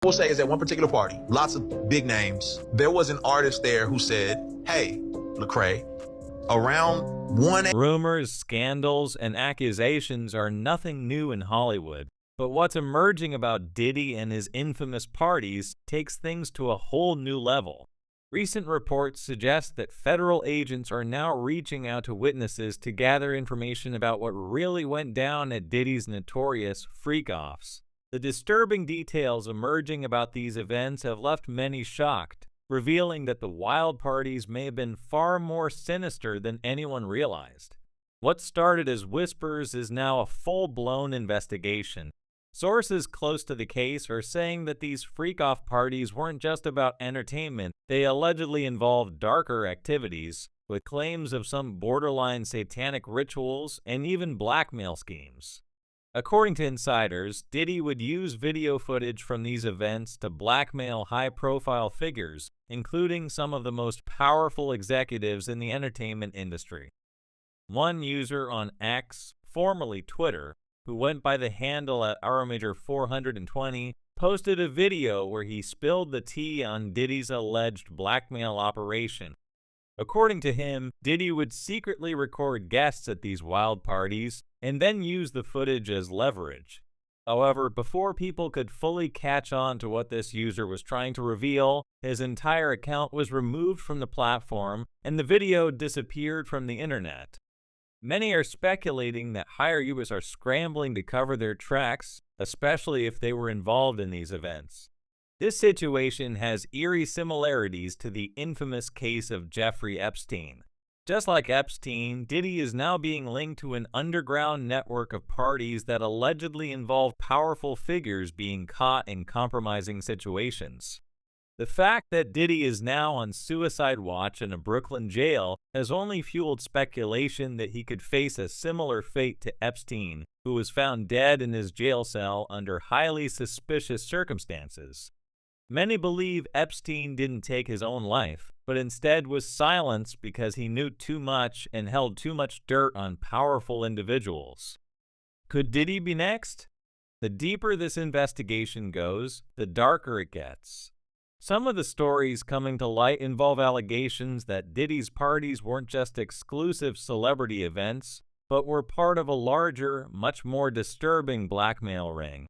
Will say is at one particular party, lots of big names. There was an artist there who said, "Hey, Lecrae, around 1 Rumors, scandals, and accusations are nothing new in Hollywood. But what's emerging about Diddy and his infamous parties takes things to a whole new level. Recent reports suggest that federal agents are now reaching out to witnesses to gather information about what really went down at Diddy's notorious freak-offs. The disturbing details emerging about these events have left many shocked, revealing that the wild parties may have been far more sinister than anyone realized. What started as whispers is now a full-blown investigation. Sources close to the case are saying that these freak-off parties weren't just about entertainment. They allegedly involved darker activities, with claims of some borderline satanic rituals and even blackmail schemes. According to insiders, Diddy would use video footage from these events to blackmail high-profile figures, including some of the most powerful executives in the entertainment industry. One user on X, formerly Twitter, who went by the handle at Aramager420, posted a video where he spilled the tea on Diddy's alleged blackmail operation. According to him, Diddy would secretly record guests at these wild parties and then use the footage as leverage. However, before people could fully catch on to what this user was trying to reveal, his entire account was removed from the platform and the video disappeared from the internet. Many are speculating that higher ups are scrambling to cover their tracks, especially if they were involved in these events. This situation has eerie similarities to the infamous case of Jeffrey Epstein. Just like Epstein, Diddy is now being linked to an underground network of parties that allegedly involve powerful figures being caught in compromising situations. The fact that Diddy is now on suicide watch in a Brooklyn jail has only fueled speculation that he could face a similar fate to Epstein, who was found dead in his jail cell under highly suspicious circumstances. Many believe Epstein didn't take his own life, but instead was silenced because he knew too much and held too much dirt on powerful individuals. Could Diddy be next? The deeper this investigation goes, the darker it gets. Some of the stories coming to light involve allegations that Diddy's parties weren't just exclusive celebrity events, but were part of a larger, much more disturbing blackmail ring.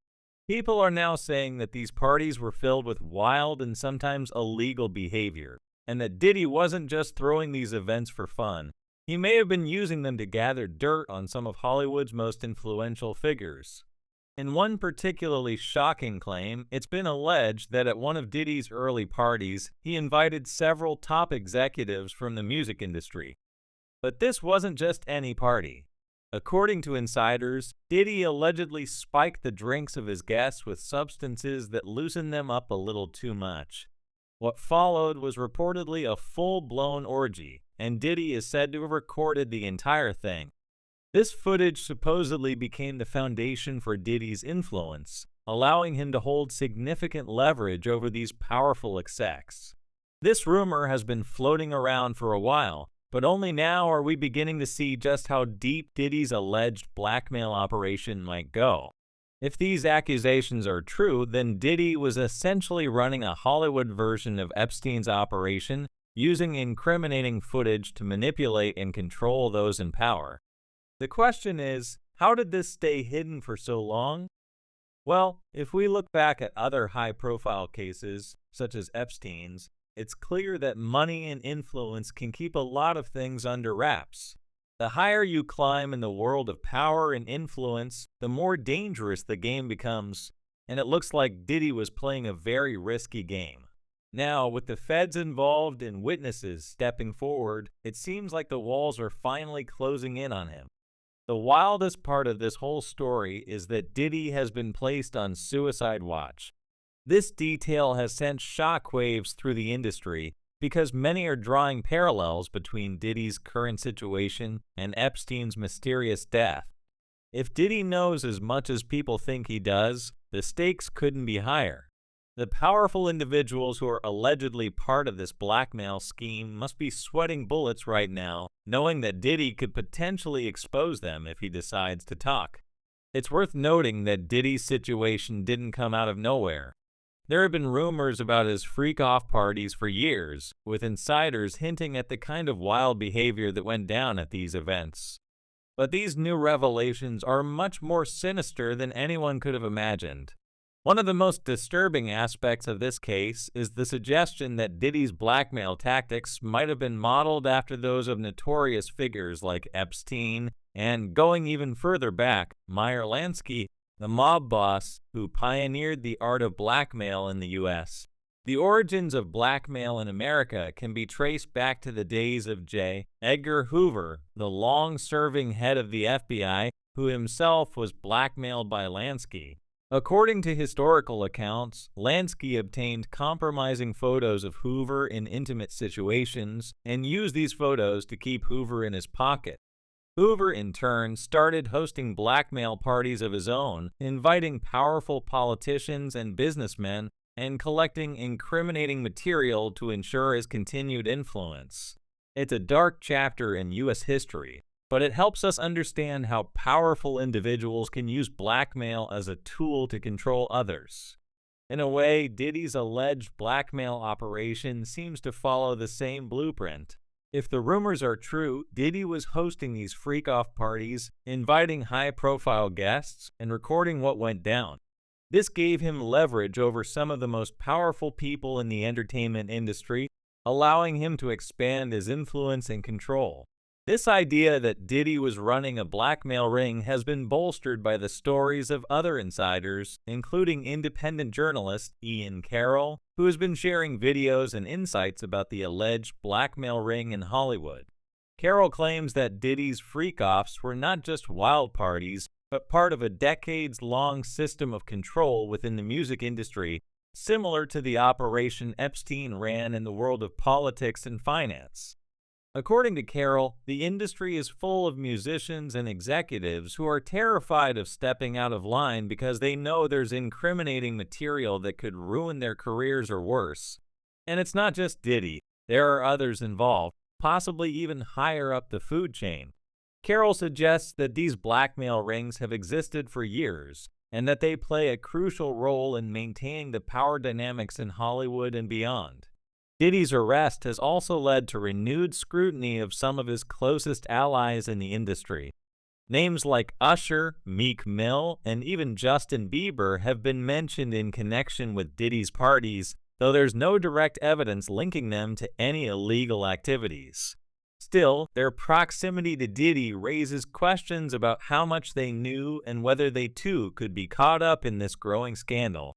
People are now saying that these parties were filled with wild and sometimes illegal behavior, and that Diddy wasn't just throwing these events for fun. He may have been using them to gather dirt on some of Hollywood's most influential figures. In one particularly shocking claim, it's been alleged that at one of Diddy's early parties, he invited several top executives from the music industry. But this wasn't just any party. According to insiders, Diddy allegedly spiked the drinks of his guests with substances that loosened them up a little too much. What followed was reportedly a full-blown orgy, and Diddy is said to have recorded the entire thing. This footage supposedly became the foundation for Diddy's influence, allowing him to hold significant leverage over these powerful execs. This rumor has been floating around for a while, but only now are we beginning to see just how deep Diddy's alleged blackmail operation might go. If these accusations are true, then Diddy was essentially running a Hollywood version of Epstein's operation, using incriminating footage to manipulate and control those in power. The question is, how did this stay hidden for so long? Well, if we look back at other high-profile cases, such as Epstein's, it's clear that money and influence can keep a lot of things under wraps. The higher you climb in the world of power and influence, the more dangerous the game becomes, and it looks like Diddy was playing a very risky game. Now, with the feds involved and witnesses stepping forward, it seems like the walls are finally closing in on him. The wildest part of this whole story is that Diddy has been placed on suicide watch. This detail has sent shockwaves through the industry because many are drawing parallels between Diddy's current situation and Epstein's mysterious death. If Diddy knows as much as people think he does, the stakes couldn't be higher. The powerful individuals who are allegedly part of this blackmail scheme must be sweating bullets right now, knowing that Diddy could potentially expose them if he decides to talk. It's worth noting that Diddy's situation didn't come out of nowhere. There have been rumors about his freak-off parties for years, with insiders hinting at the kind of wild behavior that went down at these events. But these new revelations are much more sinister than anyone could have imagined. One of the most disturbing aspects of this case is the suggestion that Diddy's blackmail tactics might have been modeled after those of notorious figures like Epstein, and going even further back, Meyer Lansky, the mob boss who pioneered the art of blackmail in the U.S. The origins of blackmail in America can be traced back to the days of J. Edgar Hoover, the long-serving head of the FBI, who himself was blackmailed by Lansky. According to historical accounts, Lansky obtained compromising photos of Hoover in intimate situations and used these photos to keep Hoover in his pocket. Hoover, in turn, started hosting blackmail parties of his own, inviting powerful politicians and businessmen, and collecting incriminating material to ensure his continued influence. It's a dark chapter in U.S. history, but it helps us understand how powerful individuals can use blackmail as a tool to control others. In a way, Diddy's alleged blackmail operation seems to follow the same blueprint. If the rumors are true, Diddy was hosting these freak-off parties, inviting high-profile guests, and recording what went down. This gave him leverage over some of the most powerful people in the entertainment industry, allowing him to expand his influence and control. This idea that Diddy was running a blackmail ring has been bolstered by the stories of other insiders, including independent journalist Ian Carroll, who has been sharing videos and insights about the alleged blackmail ring in Hollywood. Carroll claims that Diddy's freak-offs were not just wild parties, but part of a decades-long system of control within the music industry, similar to the operation Epstein ran in the world of politics and finance. According to Carroll, the industry is full of musicians and executives who are terrified of stepping out of line because they know there's incriminating material that could ruin their careers or worse. And it's not just Diddy. There are others involved, possibly even higher up the food chain. Carroll suggests that these blackmail rings have existed for years, and that they play a crucial role in maintaining the power dynamics in Hollywood and beyond. Diddy's arrest has also led to renewed scrutiny of some of his closest allies in the industry. Names like Usher, Meek Mill, and even Justin Bieber have been mentioned in connection with Diddy's parties, though there's no direct evidence linking them to any illegal activities. Still, their proximity to Diddy raises questions about how much they knew and whether they too could be caught up in this growing scandal.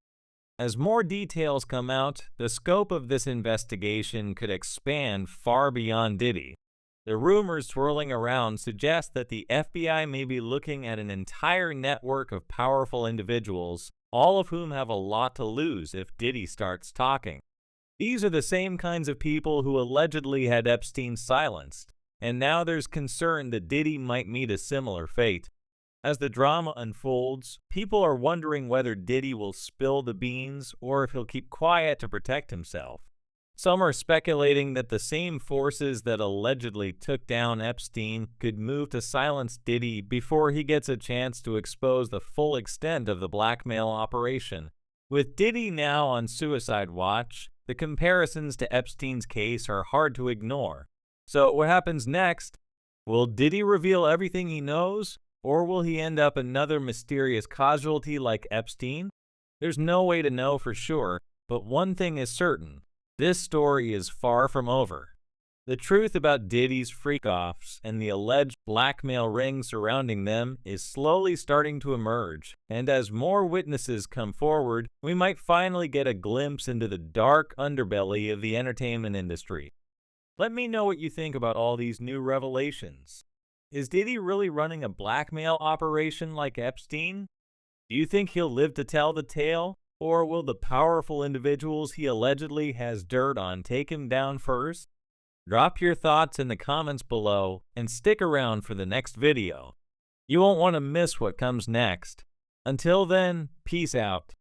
As more details come out, the scope of this investigation could expand far beyond Diddy. The rumors swirling around suggest that the FBI may be looking at an entire network of powerful individuals, all of whom have a lot to lose if Diddy starts talking. These are the same kinds of people who allegedly had Epstein silenced, and now there's concern that Diddy might meet a similar fate. As the drama unfolds, people are wondering whether Diddy will spill the beans or if he'll keep quiet to protect himself. Some are speculating that the same forces that allegedly took down Epstein could move to silence Diddy before he gets a chance to expose the full extent of the blackmail operation. With Diddy now on suicide watch, the comparisons to Epstein's case are hard to ignore. So what happens next? Will Diddy reveal everything he knows? Or will he end up another mysterious casualty like Epstein? There's no way to know for sure, but one thing is certain. This story is far from over. The truth about Diddy's freak-offs and the alleged blackmail ring surrounding them is slowly starting to emerge, and as more witnesses come forward, we might finally get a glimpse into the dark underbelly of the entertainment industry. Let me know what you think about all these new revelations. Is Diddy really running a blackmail operation like Epstein? Do you think he'll live to tell the tale? Or will the powerful individuals he allegedly has dirt on take him down first? Drop your thoughts in the comments below and stick around for the next video. You won't want to miss what comes next. Until then, peace out.